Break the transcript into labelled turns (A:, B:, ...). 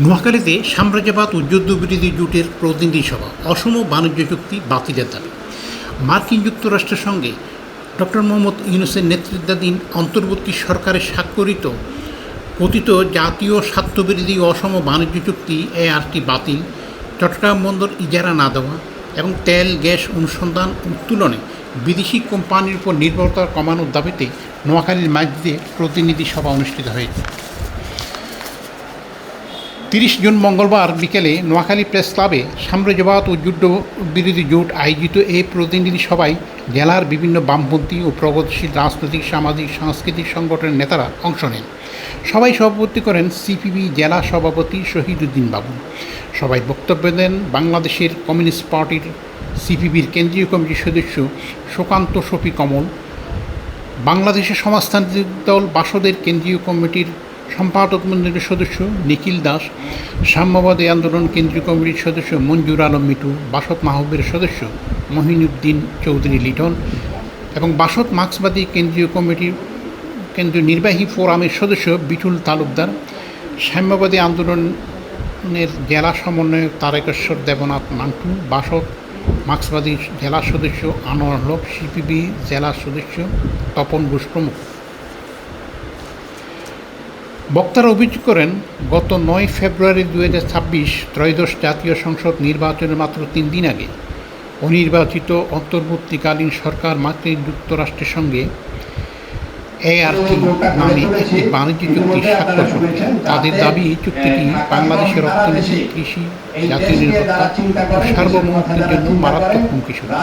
A: নোয়াখালীতে সাম্রাজ্যবাদ ও যুদ্ধবিরোধী জোটের প্রতিনিধি সভা অসম বাণিজ্য চুক্তি বাতিলের দাবি। মার্কিন যুক্তরাষ্ট্রের সঙ্গে ডক্টর মোহাম্মদ ইউনূসের নেতৃত্বাধীন অন্তর্বর্তী সরকারের স্বাক্ষরিত কথিত জাতীয় স্বার্থবিরোধী অসম বাণিজ্য চুক্তি ART বাতিল, চট্টগ্রাম বন্দর ইজারা না দেওয়া এবং তেল গ্যাস অনুসন্ধান উত্তোলনে বিদেশি কোম্পানির উপর নির্ভরতা কমানোর দাবিতে নোয়াখালীর মাঝদিতে প্রতিনিধি সভা অনুষ্ঠিত হয়েছে। 30 জুন মঙ্গলবার বিকেলে নোয়াখালী প্রেস ক্লাবে সাম্রাজ্যবাদ ও যুদ্ধবিরোধী জোট আয়োজিত এই প্রতিনিধি সভায় জেলার বিভিন্ন বামপন্থী ও প্রগতিশীল রাজনৈতিক, সামাজিক, সাংস্কৃতিক সংগঠনের নেতারা অংশ নেন। সবাই সভাপতি করেন সিপিবি জেলা সভাপতি শহীদ উদ্দিন বাবু। সবাই বক্তব্য দেন বাংলাদেশের কমিউনিস্ট পার্টির সিপিবির কেন্দ্রীয় কমিটির সদস্য সুকান্ত শফি কমল, বাংলাদেশের সমাজতান্ত্রিক দল বাসদের কেন্দ্রীয় কমিটির সম্পাদক মণ্ডলীর সদস্য নিখিল দাস, সাম্যবাদী আন্দোলন কেন্দ্রীয় কমিটির সদস্য মঞ্জুর আলম মিটু, বাসদ মাহবুবের সদস্য মহিনুদ্দিন চৌধুরী লিটন এবং বাসদ মার্ক্সবাদী কেন্দ্রীয় কমিটির কেন্দ্রীয় নির্বাহী ফোরামের সদস্য বিটুল তালুকদার, সাম্যবাদী আন্দোলনের জেলা সমন্বয়ক তারকেশ্বর দেবনাথ মান্টু, বাসদ মার্ক্সবাদী জেলা সদস্য আনোয়ার হক, সিপিবি জেলা সদস্য তপন ঘোষ প্রমুখ। বক্তারা অভিযোগ করেন, গত 9 ফেব্রুয়ারি 2026 ত্রয়োদশ জাতীয় সংসদ নির্বাচনের মাত্র 3 দিন আগে অনির্বাচিত অন্তর্বর্তীকালীন সরকার মার্কিন যুক্তরাষ্ট্রের সঙ্গে ART নামে একটি বাণিজ্য চুক্তি স্বাক্ষর করেছে। তাদের দাবি, চুক্তিটি বাংলাদেশের অর্থনীতি, কৃষি, জাতীয় নিরাপত্তা ও সার্বভৌমত্বের জন্য মারাত্মক হুমকি স্বরূপ।